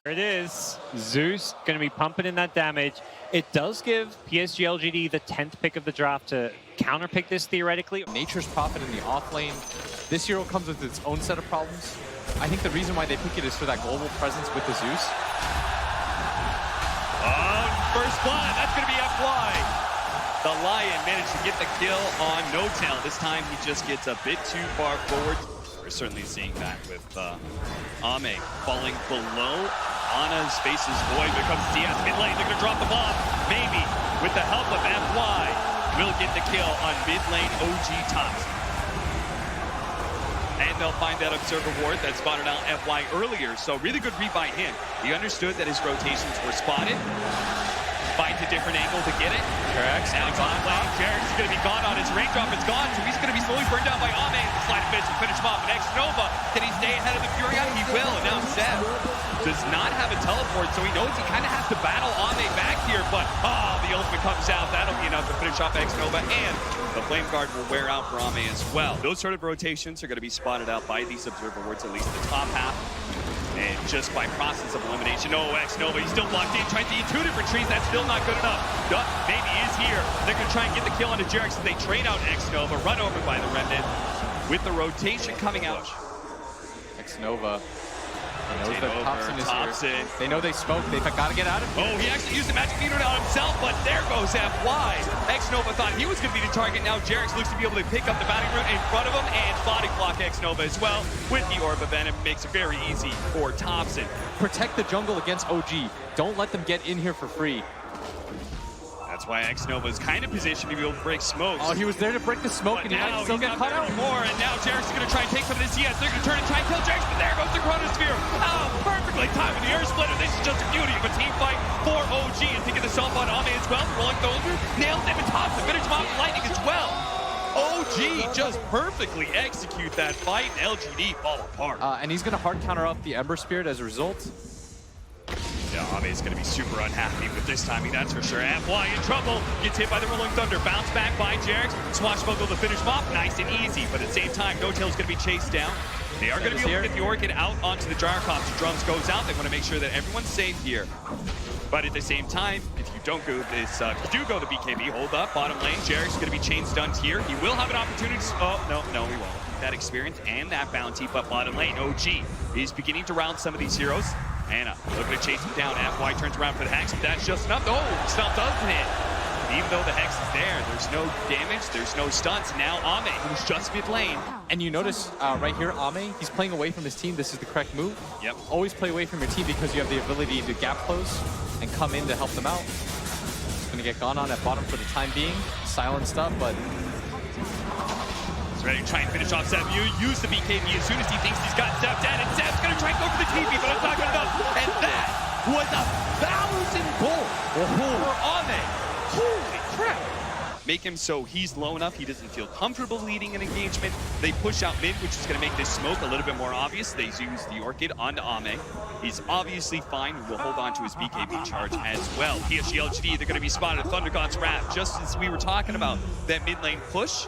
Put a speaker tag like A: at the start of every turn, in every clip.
A: There it is. Zeus going to be pumping in that damage. It does give PSG LGD the 10th pick of the draft to counterpick this theoretically.
B: Nature's Prophet in the off lane. This hero comes with its own set of problems. I think the reason why they pick it is for that global presence with the Zeus.
C: Oh, first blood. That's going to be FY. The Lion managed to get the kill on No-Tail. This time he just gets a bit too far forward. We're certainly seeing that with Ame falling below. Ana's face is void. Here comes DS mid lane. They're going to drop the bomb. Maybe with the help of FY, will get the kill on mid lane OG tops. And they'll find that Observer Ward that spotted out FY earlier. So really good read by him. He understood that his rotations were spotted. Finds a different angle to get it.
B: Correct.
C: Now gone lane. Jarek's is going to be gone on his raindrop. It's gone, so he's going to be slowly burned down by Ame. The slide of will finish him off. And X-Nova, can he stay ahead of the Fury? He will. And now Seb does not have a teleport, so he knows he kind of has to battle Ame back here. But, the ultimate comes out. That'll be enough to finish off X-Nova. And the Flame Guard will wear out for Ame as well. Those sort of rotations are going to be spotted out by these Observer Wards, at least the top half. And just by process of elimination, X-Nova, he's still locked in, trying to eat two different trees. That's still not good enough. Maybe is here. They're going to try and get the kill onto Jarek, so they trade out X-Nova, run over by the Remnant. With the rotation coming out.
B: X-Nova. They know that Thompson is here. They know they smoke. They've got to get out of here.
C: He actually used the magic meter on himself, but there goes FY. X-Nova thought he was going to be the target. Now Jarex looks to be able to pick up the bounty rune in front of him and body block X-Nova as well. With the Orb of Venom, makes it very easy for Thompson.
B: Protect the jungle against OG. Don't let them get in here for free.
C: That's why X-Nova is kind of positioned to be able to break smokes.
B: He was there to break the smoke, and now he'll get cut out
C: more. And now Jarek's is going to try and take some of this CS. They're going to turn and try and kill Jarek's, but there goes the Chronosphere. Perfectly timed with the Air Splitter. This is just a beauty of a team fight for OG. And thinking the self on Ame as well. Rolling through, nails him and tops the finish him off with lightning as well. OG just perfectly execute that fight, and LGD fall apart.
B: And he's going to hard counter up the Ember Spirit as a result.
C: Yeah, Ame is going to be super unhappy with this timing, that's for sure. FY in trouble, gets hit by the Rolling Thunder, bounce back by Jarex, Swashbuckle to finish him off, nice and easy, but at the same time, No-Tail's going to be chased down. They are going to be able to get the Orchid out onto the Gyrocopter. The drums goes out, they want to make sure that everyone's safe here. But at the same time, if you don't go this, if you do go the BKB, hold up, bottom lane, Jarex is going to be chain stunned here. He will have an opportunity to, no, he won't. That experience and that bounty, but bottom lane, OG is beginning to round some of these heroes. Anna looking to chase him down. FY turns around for the Hex, but that's just enough. Stun doesn't hit. Even though the Hex is there, there's no damage, there's no stunts. Now Ame, who's just mid lane.
B: And you notice right here, Ame, he's playing away from his team. This is the correct move.
C: Yep.
B: Always play away from your team because you have the ability to gap close and come in to help them out. He's gonna get gone on at bottom for the time being. Silent stuff, but
C: he's ready to try and finish off Seb. You use the BKB as soon as he thinks he's got Seb dead, and Seb's going to try and go for the TP, but it's not good enough. And that was 1,000 gold for Ame. Holy crap. Make him so he's low enough, he doesn't feel comfortable leading an engagement. They push out mid, which is going to make this smoke a little bit more obvious. They use the Orchid onto Ame. He's obviously fine. We'll hold on to his BKB charge as well. PSG LGD, they're going to be spotted at Thunder God's Wrath, just as we were talking about that mid lane push.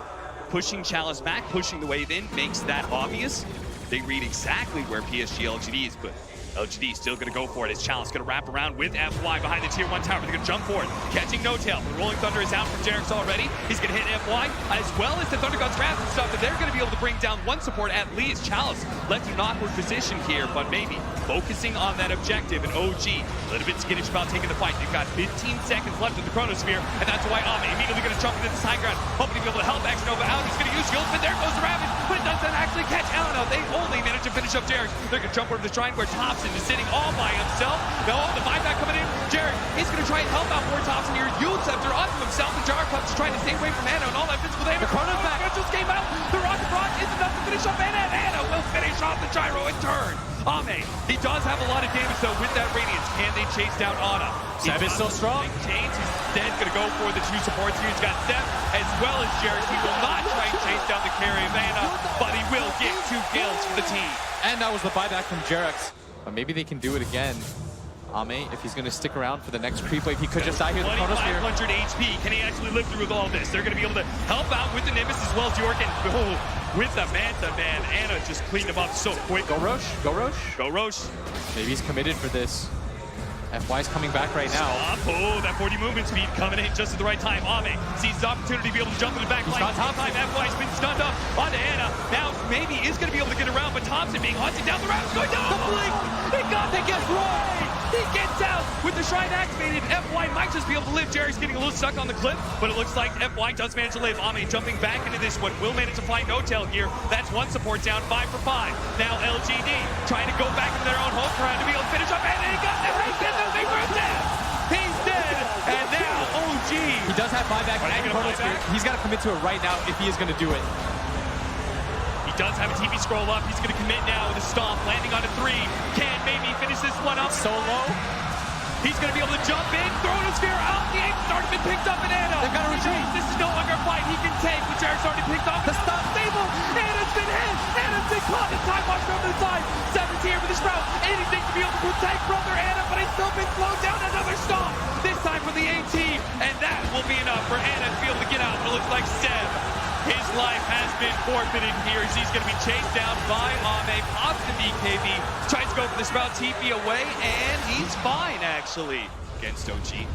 C: Pushing Chalice back, pushing the wave in, makes that obvious. They read exactly where PSG LGD is, but LGD still going to go for it. As Chalice going to wrap around with FY behind the tier 1 tower. They're going to jump for it. Catching No-Tail. The Rolling Thunder is out from Jarex already. He's going to hit FY as well as the Thunder God's Wrath and stuff. But they're going to be able to bring down one support at least. Chalice left in an awkward position here, but maybe focusing on that objective. And OG, a little bit skittish about taking the fight. They've got 15 seconds left in the Chronosphere, and that's why Ame immediately going to jump into this high ground, hoping to be able to help X-Nova out. He's going to use the ultimate. There goes the Ravage, but it doesn't actually catch Elena. They only manage to finish up Jarex. They're going to jump over the shrine where Thompson is sitting all by himself. The buyback coming in. Jarex is going to try and help out more Thompson here. Yield Scepter onto himself. The Gyrocopter is trying to stay away from Anna and all that physical damage. The Chrono's back. Just came out. The Rocket Rock is enough to finish off Anna, and Anna will finish off the Gyro in turn. Ame, he does have a lot of damage though with that Radiance. Can they chase down Anna?
B: Seb is still strong.
C: Chains, he's instead going to go for the two supports here. He's got Seb as well as Jarex. He will not try and chase down the carry of Anna, but he will get 2 kills for the team.
B: And that was the buyback from Jarex. But maybe they can do it again. Ame, if he's going to stick around for the next creep wave, he could just die here.
C: 2,500 HP. Can he actually live through with all this? They're going to be able to help out with the Nimbus as well as York. And with the Manta, man, Anna just cleaned him up so quick.
B: Go Roche, go Roche.
C: Go Roche.
B: Maybe he's committed for this. FY's coming back right now.
C: Stop. Oh, that 40 movement speed coming in just at the right time. Ame sees the opportunity to be able to jump in the back line. Top time, FY's been stunned up onto Anna. Now maybe is going to be able to get around, but Thompson being hunted down the route. Going down the blink. It got the guess right. He gets out with the shrine activated. FY might just be able to live. Jerry's getting a little stuck on the cliff, but it looks like FY does manage to live. Ame jumping back into this one. Will manage to find No-Tail here. That's one support down, 5 for 5. Now LGD trying to go back into their own home ground to be able to finish up. And he got the race in the death. He's dead. And now OG.
B: He does have buyback and Chrono Spear. He's got to commit to it right now if he is going to do it.
C: He does have a TV scroll up. He's going to commit now with a stomp, landing on a 3. Can maybe finish this one up.
B: Solo.
C: He's going to be able to jump in, throw the sphere out. The aim's already been picked up in Anna.
B: They've got to retreat.
C: This is no longer a fight he can take. The Jared's already picked off. The stop stable. Anna's been hit. Anna's been caught. The time watch over the side. Seven's here for this route. Anything to be able to protect brother Anna, but he's still been slowed down. Another stop. This time for the A team. And that will be enough for Anna to be able to get out. It looks like Seb. His life has been forfeited here as he's going to be chased down by Ame. Pops the BKB. Tries to go for this route. TP away. And he's fine, actually, against OG.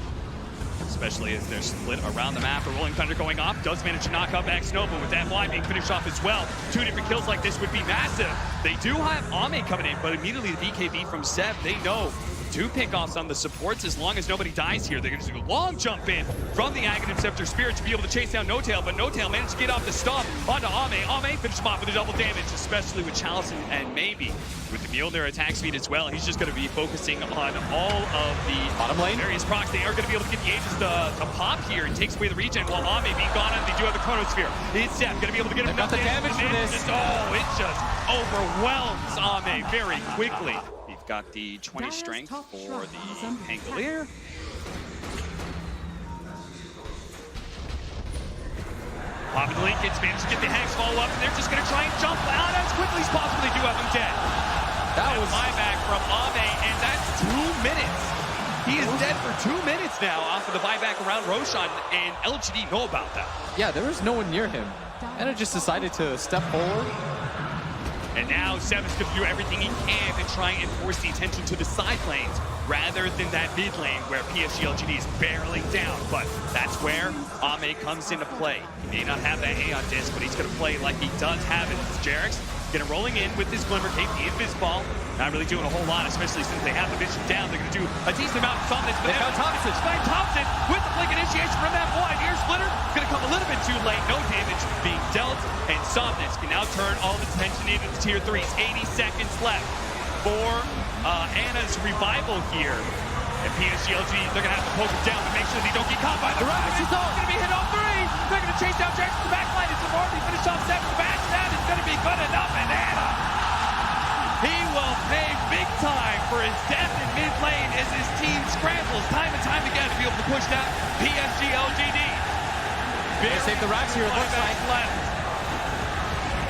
C: Especially as they're split around the map. The Rolling Thunder going off. Does manage to knock out back Snowball with that line being finished off as well. 2 different kills like this would be massive. They do have Ame coming in, but immediately the BKB from Seb, they know to pick off some of the supports as long as nobody dies here. They're going to do a long jump in from the Aghanim Scepter Spirit to be able to chase down No-Tail, but No-Tail managed to get off the stomp onto Ame. Ame finished him off with a double damage, especially with Chalice and maybe with the Mjolnir attack speed as well. He's just going to be focusing on all of the
B: bottom lane
C: various procs. They are going to be able to get the Aegis to pop here and takes away the regen while Ame being gone on. They do have the Chronosphere. Is Seth going to be able to get enough
B: damage for this?
C: It just overwhelms Ame very quickly. Got the 20 strength for the Pangolier. Bobby Lincoln's managed to get the Hex follow up, and they're just going to try and jump out as quickly as possible. They do have him dead. That was buyback from Ame, and that's 2 minutes. He is dead for 2 minutes now off of the buyback around Roshan, and LGD know about that.
B: Yeah, there was no one near him. And it just decided to step forward.
C: And now Seven's going to do everything he can to try and force the attention to the side lanes rather than that mid lane where PSG LGD is barreling down. But that's where Ame comes into play. He may not have that Aeon disc, but he's going to play like he does have it. It's Jarex getting rolling in with his Glimmer Cape, the Invis Ball. Not really doing a whole lot, especially since they have the vision down. They're going to do a decent amount of something. But now Thompson with the blink initiation from that one. Ear Splitter going to come a little bit too late. No damage being dealt. And Somnus can now turn all of its attention into the tier 3s. 80 seconds left for Anna's revival here. And PSG LG, they're going to have to poke him down to make sure they don't get caught by the Rise. He's going to be hit on 3. They're going to chase down Jackson to the back line. It's already finished off 7 to back. That is going to be good enough. And Anna, he will pay big time for his death in mid lane as his team scrambles time and time again to be able to push down PSG LGD.
B: They save the racks here, it looks like.
C: Left.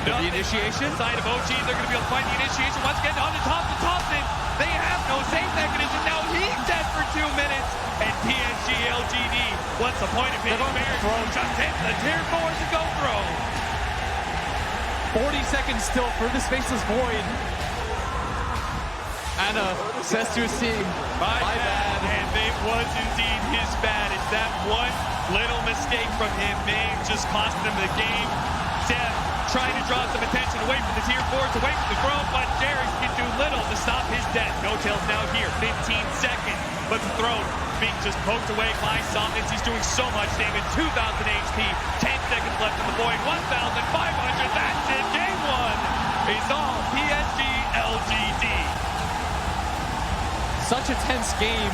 B: The initiation.
C: Side of OG, they're going to be able to find the initiation once again on the top of Thompson. They have no save mechanism. Now he's dead for 2 minutes. And PSG LGD, what's the point of being throw? Just hit the tier 4s to go throw.
B: 40 seconds still for this faceless void. Anna says to his team, my bad.
C: And it was indeed his bad. It's that one little mistake from him may just cost them the game. Seth trying to draw some attention away from the tier 4s, away from the throne, but Jarex can do little to stop his death. No-Tail's now here, 15 seconds, but the throne being just poked away by Somnus. He's doing so much damage, 2,000 HP, 10 seconds left in the void, 1,500, that's it. Game 1 is all PSG LGD.
B: Such a tense game,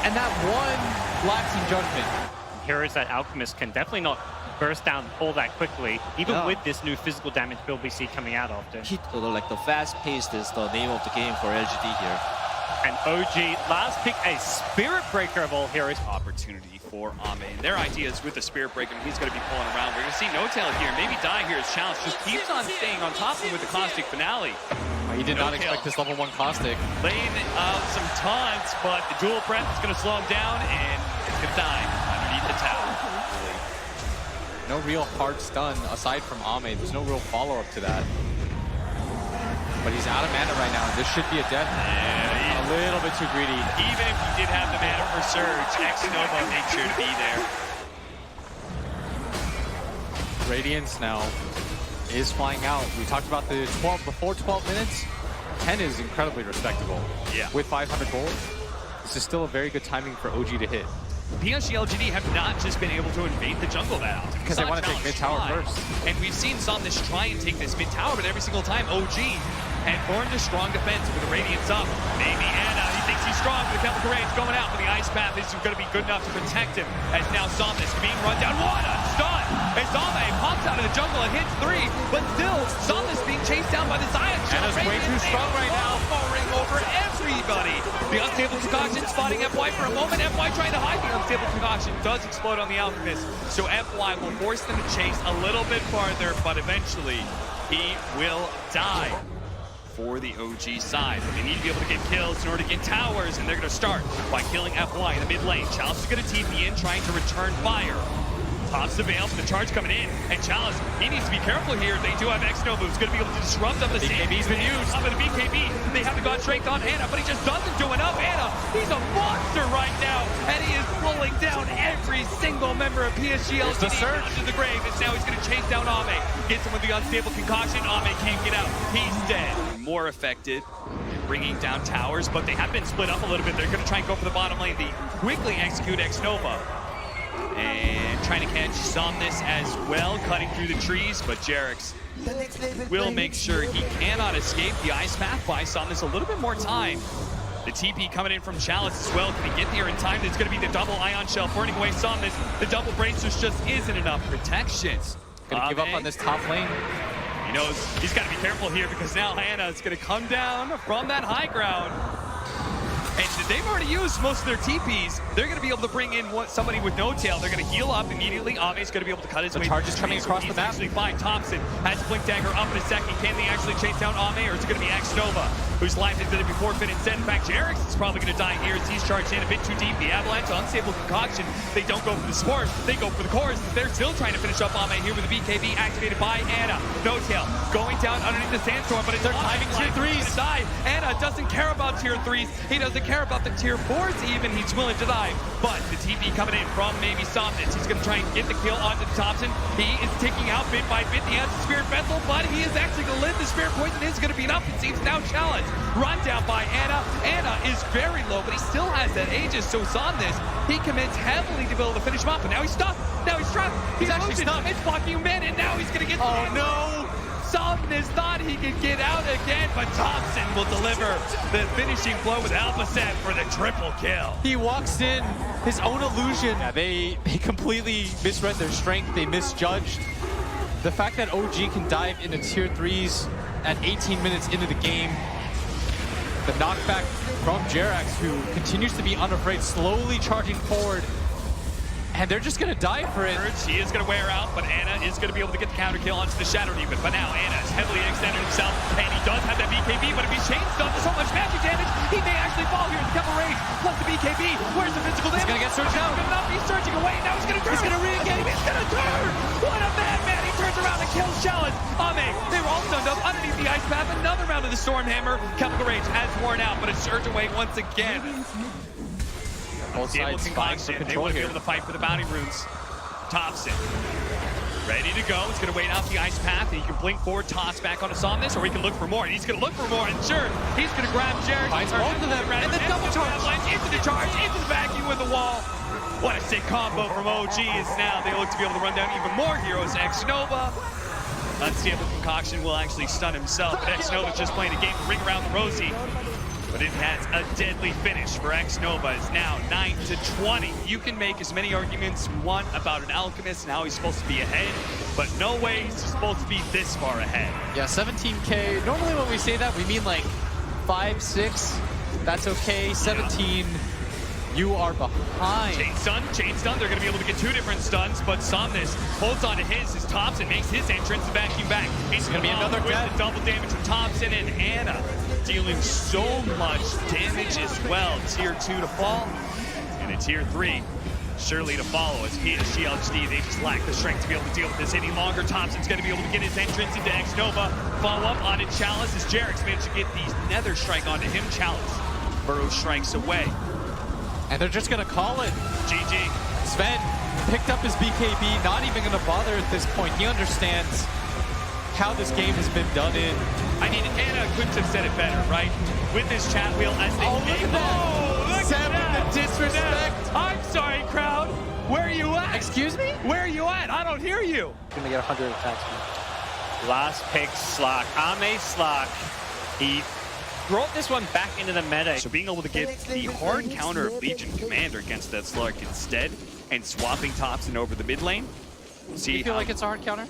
B: and that one lacks in judgment.
A: Heroes that Alchemist can definitely not burst down all that quickly, even with this new physical damage build we see coming out often.
D: Like the fast pace is the name of the game for LGD here.
A: And OG last pick a Spirit Breaker of all heroes.
C: Opportunity for Ame. Their idea is with the Spirit Breaker, he's going to be pulling around. We're going to see No-Tail here, maybe die here as Challenge just keeps on staying on top of him with the Caustic Finale.
B: He did not expect this level 1 caustic.
C: Laying out some taunts, but the dual breath is going to slow him down, and it's going to die underneath the tower.
B: No real hard stun aside from Ame. There's no real follow-up to that. But he's out of mana right now, and this should be a death.
C: Yeah,
B: a little bit too greedy.
C: Even if he did have the mana for Surge, X-Nova makes sure to be there.
B: Radiance now is flying out. We talked about the 12 before 12 minutes. 10 is incredibly respectable.
C: Yeah.
B: With 500 gold, this is still a very good timing for OG to hit.
C: PSG LGD have not just been able to invade the jungle that often.
B: Because they want to take mid tower first.
C: And we've seen Somnus try and take this mid tower, but every single time OG had formed a strong defense with the Radiance up. Maybe Anna, he thinks he's strong, but the Chemical Rage going out, but the Ice Path is going to be good enough to protect him. As now Somnus being run down. What a stun! As Ame pops out of the jungle and hits 3, but still Somnus being chased down by the Zion.
B: Anna's way too strong right now.
C: Ring over everybody. The Unstable Concoction spotting FY for a moment. FY trying to hide. The Unstable Concoction does explode on the Alchemist, so FY will force them to chase a little bit farther, but eventually he will die for the OG side. But they need to be able to get kills in order to get towers, and they're going to start by killing FY in the mid lane. Chalice is going to TP in, trying to return fire. Pops the Veil, the charge coming in, and Chalice, he needs to be careful here. They do have X-Nova, who's going to be able to disrupt up the
B: BKB's been used.
C: Up in the BKB, they have the God Strength on Anna, but he just doesn't do enough. Anna, he's a monster right now, and he is pulling down every single member of PSG LGD into the grave. And now he's going to chase down Ame. Gets him with the Unstable Concoction. Ame can't get out. He's dead. More affected, bringing down towers, but they have been split up a little bit. They're going to try and go for the bottom lane. They quickly execute X-Nova. And trying to catch Somnus as well, cutting through the trees, but Jerix will make sure he cannot escape. The Ice Path buys Somnus a little bit more time. The TP coming in from Chalice as well. Can he get there in time? There's going to be the double Ion Shell burning away Somnus. The double Bracers just isn't enough protection.
B: Gonna give up on this top lane.
C: He knows he's got to be careful here because now Hannah is going to come down from that high ground. And they've already used most of their TPs. They're going to be able to bring in somebody with no tail. They're going to heal up immediately. Ame's going to be able to cut his way.
B: The charge is coming across the map.
C: Fine. Thompson has Blink Dagger up in a second. Can they actually chase down Ame, or is it going to be X-Nova, whose life is going to be forfeited instead? In fact, Jerix is probably going to die here as he's charged in a bit too deep. The Avalanche, Unstable Concoction, they don't go for the support. They go for the cores. They're still trying to finish up Ame here with the BKB activated by Anna. No tail going down underneath the sandstorm, but it's
B: they're climbing tier 3s.
C: Anna doesn't care about tier 3s. He doesn't care about the tier 4s even. He's willing to die. But the TP coming in from maybe Somnus. He's going to try and get the kill onto Thompson. He is ticking out bit by bit. He has the Spirit Vessel, but he is actually going to live. The Spirit Poison is going to be enough. It seems now Challenge. Run down by Anna. Anna is very low, but he still has that Aegis. So Somnus, he commits heavily to be able to finish him up. But now he's stuck. Now he's trapped. He's actually stuck. It's blocking him in, and now he's going to get the no! Somnus thought he could get out again, but Thompson will deliver the finishing blow with Alphaset for the triple kill.
B: He walks in, his own illusion. Yeah, they completely misread their strength. They misjudged. The fact that OG can dive into tier 3s at 18 minutes into the game. The knockback from Jerax, who continues to be unafraid, slowly charging forward. And they're just going to die for it.
C: He is going to wear out, but Anna is going to be able to get the counter kill onto the Shadow Demon. But now Anna is heavily extended himself, and he does have that BKB, but if he's changed up to so much magic damage, he may actually fall here. The Chemical Rage plus the BKB. Where's the physical damage?
B: He's going to get surged out.
C: Good enough. He's surging away. Now he's going to turn. He's going to re-engage. He's going to turn. What a madman. He turns around and kills Chalice. Ame, they were all stunned up underneath the Ice Path. Another round of the Stormhammer. Chemical Rage has worn out, but it's surged away once again.
B: Both sides fighting for control
C: here.
B: here.
C: Able to fight for the bounty runes. Thompson, ready to go. He's going to wait out the Ice Path. He can blink forward, toss back onto Somnus, or he can look for more. And he's going to look for more, and sure, he's going to grab Jared.
B: Finds both of them,
C: and the double charge. Into the charge, into the vacuum with the wall. What a sick combo from OG is now. They look to be able to run down even more heroes. X-Nova. Unstable Concoction will actually stun himself, but X-Nova's just playing a game to ring around the rosy. But it has a deadly finish for X-Nova. It's now 9-20. You can make as many arguments you want about an Alchemist and how he's supposed to be ahead, but no way he's supposed to be this far ahead.
B: Yeah, 17K. Normally when we say that, we mean like 5, 6. That's okay. 17. You are behind.
C: Chain stun. They're going to be able to get 2 different stuns, but Somnus holds on to his as Thompson makes his entrance and vacuum back. He's going to be another with the double damage from Thompson, and Anna dealing so much damage as well. Tier 2 to fall, and a Tier 3 surely to follow as PSG LGD. They just lack the strength to be able to deal with this any longer. Thompson's going to be able to get his entrance into X-Nova. Follow up on it, Chalice, as Jarek's managed to get these Nether Strike onto him. Chalice burrow strikes away.
B: And they're just going to call it.
C: GG.
B: Sven picked up his BKB, not even going to bother at this point. He understands how this game has been done in.
C: I mean, Anna couldn't have said it better, right? With this chat wheel as they
B: look at that.
C: look
B: Sam
C: at that.
B: with the disrespect.
C: I'm sorry, crowd. Where are you at?
B: Excuse me?
C: Where are you at? I don't hear you.
E: Gonna get 100 attacks.
A: Last pick, Slark. Ame Slark. He brought this one back into the meta.
C: So being able to get the hard counter of Legion Commander against that Slark instead and swapping Thompson over the mid lane. See,
B: You feel like it's a hard counter?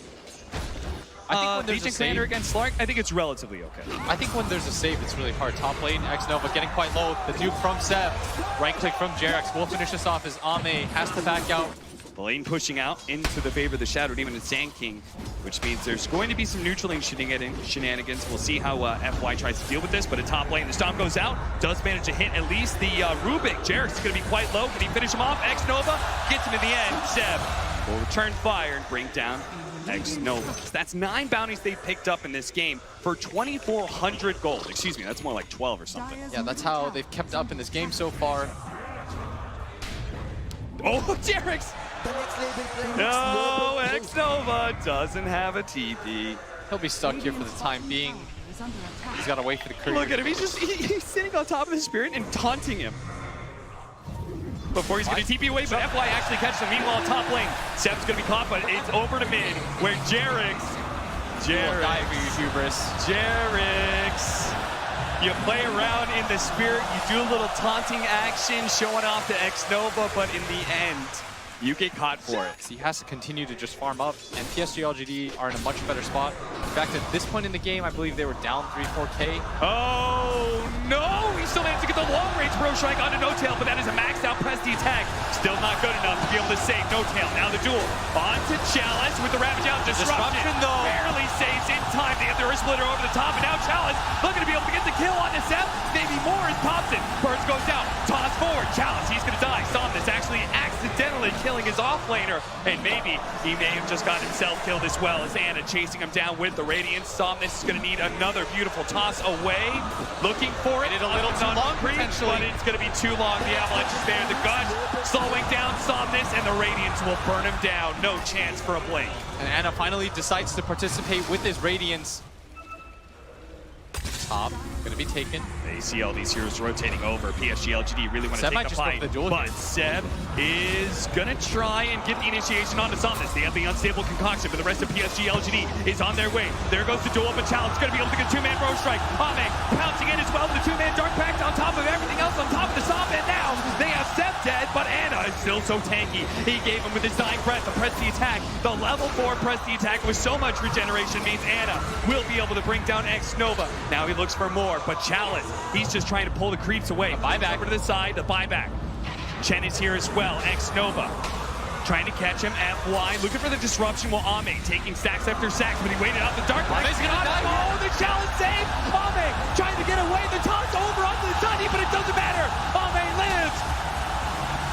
B: I think when there's
C: Legion
B: a
C: Commander
B: save,
C: against Slark, I think it's relatively okay.
B: I think when there's a save, it's really hard. Top lane, X-Nova getting quite low. The Duke from Seb. Right click from Jarex. We'll finish this off as Ame has to back out.
C: The lane pushing out into the favor of the Shadow Demon and Sand King, which means there's going to be some neutral lane shenanigans. We'll see how FY tries to deal with this, but at top lane, the Stomp goes out, does manage to hit at least the Rubik. Jarek's going to be quite low. Can he finish him off? X-Nova gets him in the end. Seb will return fire and bring down X-Nova. That's 9 bounties they've picked up in this game for 2,400 gold. Excuse me, that's more like 12 or something.
B: Yeah, that's how they've kept up in this game so far.
C: Oh, Jarek's! No, X-Nova doesn't have a TP.
B: He'll be stuck here for the time being. He's got to wait for the courier.
C: Look at him, he's sitting on top of the Spirit and taunting him. Before he's going to TP away, but FY actually catches him. Meanwhile, top lane, Seb's going to be caught, but it's over to mid, where Jarek's, you play around in the Spirit, you do a little taunting action, showing off to X-Nova, but in the end, you get caught for it.
B: He has to continue to just farm up, and PSG LGD are in a much better spot. In fact, at this point in the game, I believe they were down 3-4K.
C: Oh no! He still managed to get the long-range Bro Strike onto No-Tail, but that is a maxed out press the attack. Still not good enough to be able to save No-Tail. Now the duel onto Chalice with the Ravage out. Disruption though. Barely saves in time. They get the Earth Splitter over the top, and now Chalice looking to be able to get the kill on the Seb. Maybe more as Thompson. Burst goes down. Toss forward. Chalice, he's going to die. Somnus actually accidentally killing his offlaner, and maybe he may have just got himself killed as well as Anna chasing him down with the Radiance. Somnus is going to need another beautiful toss away. Looking for it.
B: A little too long, potentially.
C: But it's going to be too long. The Avalanche is there. The gun slowing down Somnus, and the Radiance will burn him down. No chance for a blink.
B: And Anna finally decides to participate with his Radiance. Top, gonna be taken.
C: They see all these heroes rotating over. PSG LGD really want to take the fight, but Seb is gonna try and get the initiation onto Somnus. They have the unstable concoction, but the rest of PSG LGD is on their way. There goes the duel, but Challenge gonna be able to get a 2-man Bro Strike. Ame pouncing in as well with the 2-man Dark Pact on top of everything else on top of the Somp, and now they have Seb dead, but Anna is still so tanky. He gave him with his dying breath, the press the attack. The level 4 press the attack with so much regeneration means Anna will be able to bring down X-Nova. Now he looks for more, but Chalice, he's just trying to pull the creeps away. Buyback over to the side, the buyback. Chen is here as well. X-Nova trying to catch him. FY looking for the disruption while Ame taking stacks after stacks, but he waited out the dark.
B: Ame's gonna die.
C: Oh, the Chalice save! Ame trying to get away. The toss over onto the Sunny, but it doesn't matter. Ame lives.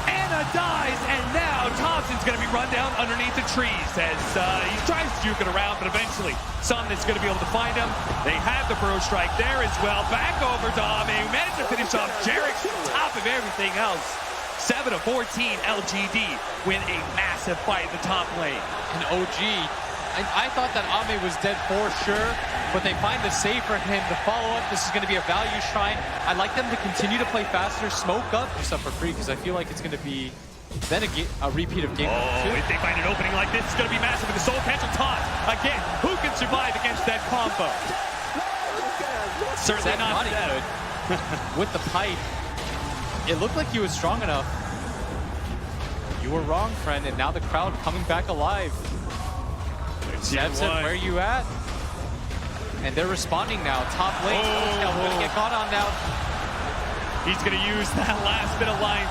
C: Anna dies, and now Thompson's going to be run down underneath the trees as he tries to juke it around, but eventually Somnus going to be able to find him. They have the Bro Strike there as well. Back over to Ame, who managed to finish off Jarek's on top of everything else. 7-14 LGD win a massive fight in the top lane.
B: And OG, I thought that Ame was dead for sure, but they find the save for him to follow up. This is going to be a value shrine. I'd like them to continue to play faster, smoke up, do stuff for free, because I feel like it's going to be then a repeat of game two.
C: If they find an opening like this, it's going to be massive with the Soul Catcher taunt. Again, who can survive against that combo? Certainly not good.
B: With the pipe, it looked like he was strong enough. You were wrong, friend, and now the crowd coming back alive. Seb said, where are you at? And they're responding now. Top lane, gonna get caught on now.
C: He's gonna use that last bit of life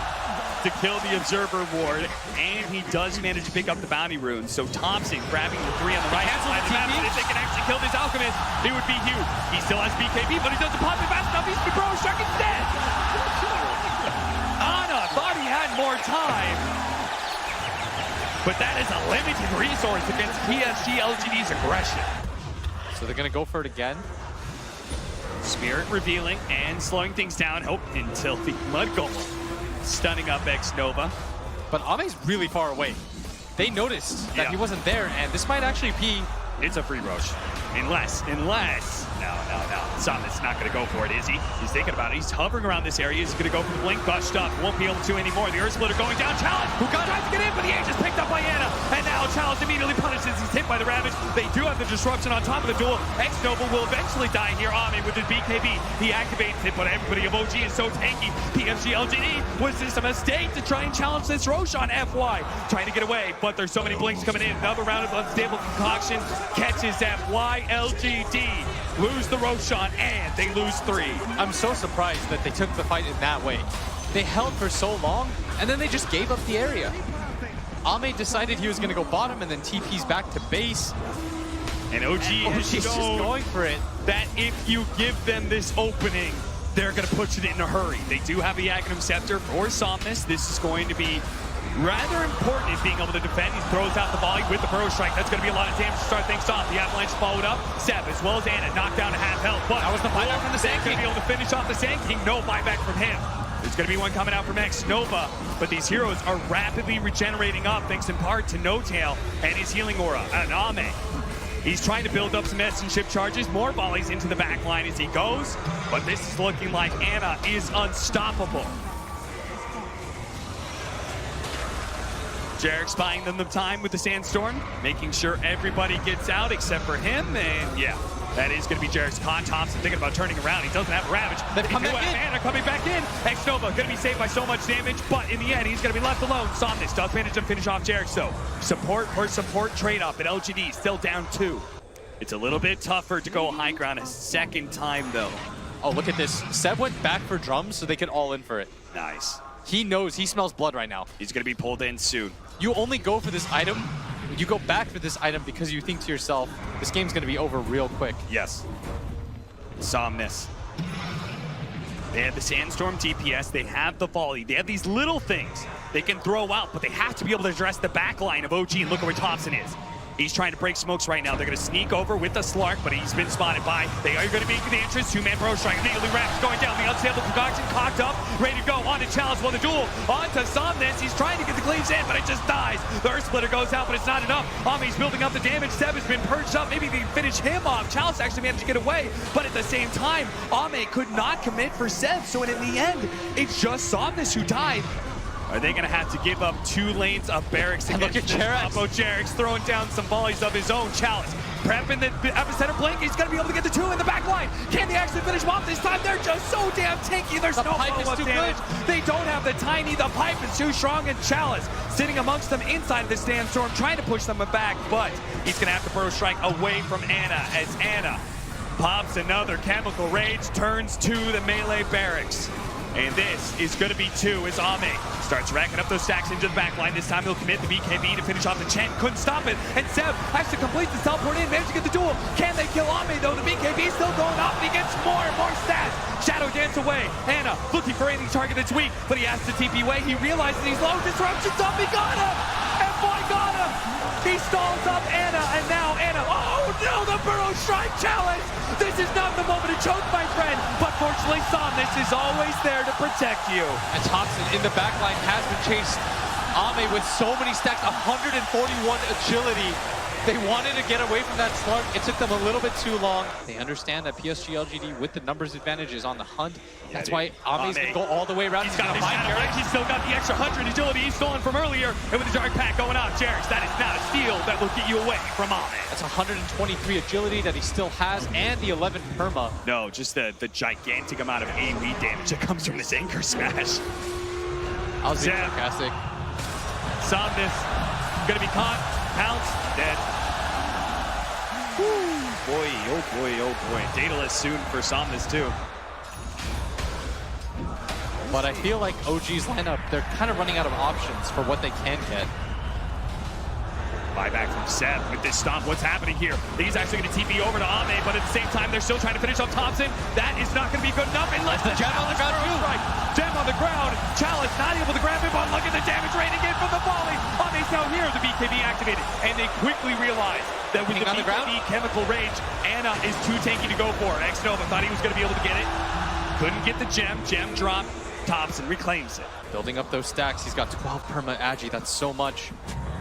C: to kill the Observer Ward, and he does manage to pick up the bounty rune. So Thompson grabbing the 3 on the right side of the map. If they can actually kill this Alchemist, it would be huge. He still has BKB, but he doesn't pop it fast enough. He's the Bro Shark instead. Ana thought he had more time, but that is a limited resource against PSG LGD's aggression.
B: So they're gonna go for it again.
C: Spirit revealing and slowing things down. Until the Mud Golem stunning up X-Nova.
B: But Ame's really far away. They noticed that he wasn't there, and this might actually be...
C: It's a free Roche. Unless. No. Something's not going to go for it, is he? He's thinking about it. He's hovering around this area. He's going to go for the blink. Gushed up. Won't be able to anymore. The Earth Splitter going down. Chalice, who tries to get in, but the Age is picked up by Ana. And now Chalice immediately punishes. He's hit by the Ravage. They do have the disruption on top of the duel. X-Nova will eventually die here. Ame with his BKB. He activates it, but everybody of OG is so tanky. PSG LGD, was this a mistake to try and challenge this Roche on FY? Trying to get away, but there's so many blinks coming in. Another round of unstable concoction catches FY. LGD lose the Roshan, and they lose 3.
B: I'm so surprised that they took the fight in that way. They held for so long, and then they just gave up the area. Ame decided he was going to go bottom, and then TP's back to base.
C: And OG is
B: just going for it.
C: That if you give them this opening, they're going to push it in a hurry. They do have the Agnum Scepter for Somnus. This is going to be rather important in being able to defend. He throws out the volley with the Burrow Strike. That's going to be a lot of damage to start things off. The Avalanche followed up. Seb, as well as Ana, knocked down to half health. But
B: that was the buyback from the Sand King.
C: Going to be able to finish off the Sand King. No buyback from him. There's going to be one coming out from X-Nova, but these heroes are rapidly regenerating up thanks in part to No Tail and his healing aura. And Ame, he's trying to build up some S&ship charges, more volleys into the back line as he goes, but this is looking like Ana is unstoppable. Jarek's buying them the time with the Sandstorm, making sure everybody gets out except for him, and yeah, that is going to be Jarek's con. Thompson thinking about turning around. He doesn't have a Ravage.
B: They've come back in.
C: Ana coming back in. X-Nova going to be saved by so much damage, but in the end, he's going to be left alone. Somnus does manage to finish off Jarek, so support for support trade-off at LGD, still down 2. It's a little bit tougher to go high ground a second time, though.
B: Oh, look at this. Seb went back for drums so they could all in for it.
C: Nice.
B: He knows, he smells blood right now.
C: He's going to be pulled in soon.
B: You only go for this item, you go back for this item because you think to yourself, this game's going to be over real quick.
C: Yes. Somnus. They have the Sandstorm DPS, they have the volley, they have these little things they can throw out, but they have to be able to address the back line of OG, and look at where Thompson is. He's trying to break smokes right now. They're going to sneak over with the Slark, but he's been spotted by. They are going to make the entrance. 2-man Burrow Strike. Immediately Raps going down. The unstable concoction cocked up, ready to go. On to Chalice. Well, the duel on to Somnus. He's trying to get the cleaves in, but it just dies. The Earth Splitter goes out, but it's not enough. Ame's building up the damage. Seb has been purged up. Maybe they can finish him off. Chalice actually managed to get away, but at the same time, Ame could not commit for Seb. So in the end, it's just Somnus who died. Are they going to have to give up 2 lanes of barracks against this combo? Jarek's throwing down some volleys of his own. Chalice prepping the epicenter blink. He's going to be able to get the 2 in the back line. Can they actually finish him off this time? They're just so damn tanky. There's no follow-up damage. They don't have the tiny. The pipe is too strong, and Chalice sitting amongst them inside of the Sandstorm, trying to push them back, but he's going to have to Burrow Strike away from Ana as Ana pops another Chemical Rage, turns to the melee barracks. And this is going to be 2 as Ame starts racking up those stacks into the back line. This time he'll commit the BKB to finish off the Chen. Couldn't stop it. And Seb actually completes the teleport in. Managed to get the duel. Can they kill Ame though? The BKB is still going off and he gets more and more stats. Shadow dance away. Ana looking for any target that's weak, but he has to TP away. He realizes he's low. Disruption's up. He got him. And boy, got him. He stalls up Ana, and now Ana. Oh no, the Burrow Strike challenge. This is not the moment to choke, my friend. But fortunately, Somnus is always there to protect you.
B: And Thompson in the back line has been chased. Ame with so many stacks, 141 agility. They wanted to get away from that slug. It took them a little bit too long. They understand that PSG LGD with the numbers advantage is on the hunt. That's why Ame's going to go all the way around.
C: He's got his shadow. He's still got the extra 100 agility he's stolen from earlier. And with the dark pack going off, Jarek's, that is not a steal that will get you away from Ame.
B: That's 123 agility that he still has, and the 11 perma.
C: No, just the gigantic amount of AoE damage that comes from this anchor smash.
B: I was being sarcastic.
C: Somnus gonna be caught, pounced, dead. Woo. Boy, oh boy, oh boy. Daedalus soon for Somnus too.
B: but I feel like OG's lineup, they're kind of running out of options for what they can get.
C: Buyback from Seb with this stomp. What's happening here? He's actually going to TP over to Ame, but at the same time, they're still trying to finish off Thompson. That is not going to be good enough unless the
B: Gem on the ground, too.
C: Right. Gem on the ground. Chalice not able to grab him, but look at the damage rate again from the volley. Ame's now here, the BKB activated, and they quickly realize that with the
B: on the ground.
C: BKB chemical rage, Anna is too tanky to go for. X-Nova thought he was going to be able to get it. Couldn't get the gem. Gem drop. Thompson reclaims it.
B: Building up those stacks. He's got 12 perma agi. That's so much.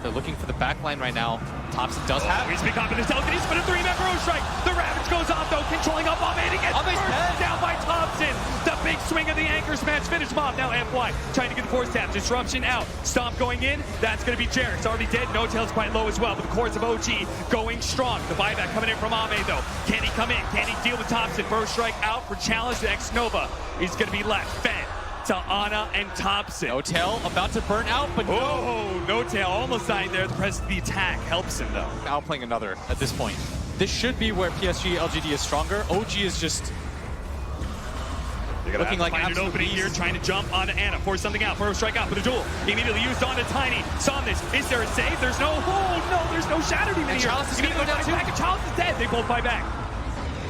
B: They're looking for the backline right now. Thompson does have it.
C: He's been confident. He's been a 3-man Burrow strike. The Ravage goes off though, controlling up Ame to get down by Thompson. The big swing of the anchor smash. Finish him off. Now FY trying to get the force tap. Disruption out. Stomp going in. That's going to be Jarek's already dead. No Tail's quite low as well. But the cores of OG going strong. The buyback coming in from Ame though. Can he come in? Can he deal with Thompson? Burrow strike out for challenge. The X-Nova is going to be left. Fed to Anna and Thompson.
B: No Tail about to burn out, but
C: no Tail almost died there. The press of the attack helps him though.
B: Outplaying another at this point. This should be where PSG LGD is stronger. OG is just looking like an
C: opening
B: beast.
C: here, trying to jump onto Anna, force something out, for a strike out for the duel. Immediately used onto Tiny. Saw this. Is there a save? There's no. Oh no, there's no Shadow Demon here.
B: Chalice is going to go down too.
C: Back, and Chalice is dead. They both buy back.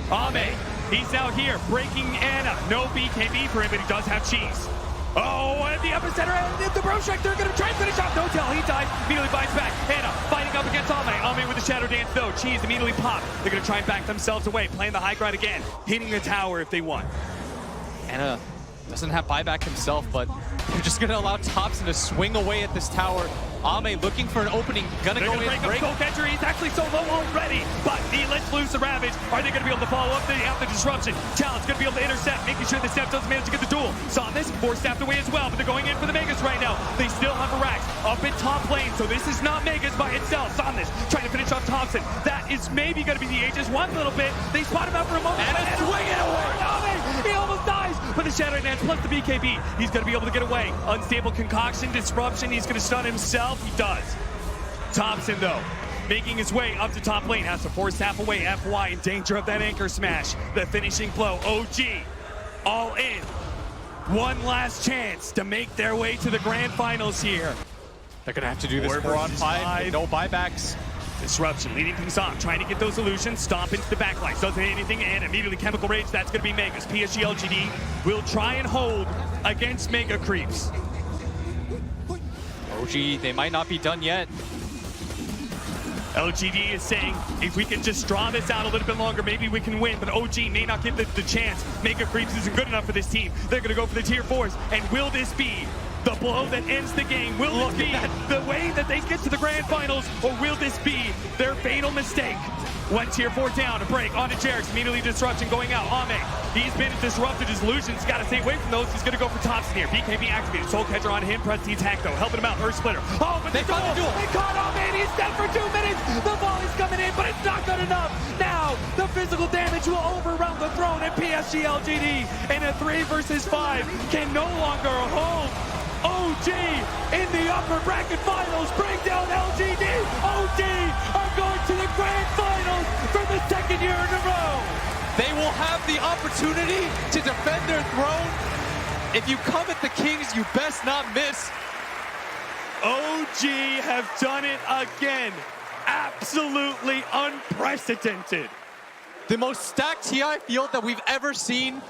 C: Ame, he's out here breaking Anna. No BKB for him, but he does have cheese. Oh, at the epicenter, and the Bro Strike, they're going to try and finish off. No Tail, he died, immediately bites back. Anna fighting up against Ame. Ame with the Shadow Dance, though. Cheese immediately popped. They're going to try and back themselves away, playing the high ground again, hitting the tower if they want.
B: Anna doesn't have buyback himself, but they're just going to allow Thompson to swing away at this tower. Ame looking for an opening, gonna go in, break.
C: Soul Catcher, he's actually so low already, but he lets loose the Ravage. Are they gonna be able to follow up? They have the disruption. Challenge gonna be able to intercept, making sure the Steph doesn't manage to get the duel. Saw this, force staffed away as well, but they're going in for the Megas right now. They still have a Rax up in top lane, so this is not Megas by itself. Saw this, trying to finish off Thompson. That is maybe gonna be the Aegis one little bit. They spot him out for a moment.
B: And a swing it away.
C: He almost dies, but the Shadow Dance plus the BKB, he's gonna be able to get away. Unstable concoction, disruption, he's gonna stun himself. He does. Thompson, though, making his way up to top lane, has to force tap away. FY in danger of that anchor smash. The finishing blow. OG all in. One last chance to make their way to the grand finals here.
B: They're going to have to do this
C: 4 versus
B: 4-on-5 with no buybacks.
C: Disruption leading things off, trying to get those illusions, stomp into the backline, doesn't hit anything, and immediately Chemical Rage, that's going to be Megas. PSG LGD will try and hold against Mega Creeps.
B: OG, they might not be done yet.
C: LGD is saying, if we can just draw this out a little bit longer, maybe we can win, but OG may not get the chance. Mega Creeps isn't good enough for this team. They're going to go for the tier 4s, and will this be the blow that ends the game? Will this be the way that they get to the grand finals, or will this be their fatal mistake? One tier 4 down, a break, onto Jarek's, immediately disruption going out. Ame, he's been disrupted, his illusions, gotta stay away from those. He's gonna go for Thompson here. BKB activated, Soul Catcher on him, press the attack though, helping him out, Earth Splitter. Oh, but they caught the duel. They caught Ame, and he's dead for 2 minutes. The volley's coming in, but it's not good enough. Now, the physical damage will overwhelm the throne, and PSG LGD in a 3 versus 5 can no longer hold. OG in the upper bracket finals, bring down LGD. OG are going to the grand finals for the 2nd year in a row.
B: They will have the opportunity to defend their throne. If you come at the Kings, you best not miss.
C: OG have done it again. Absolutely unprecedented.
B: The most stacked TI field that we've ever seen.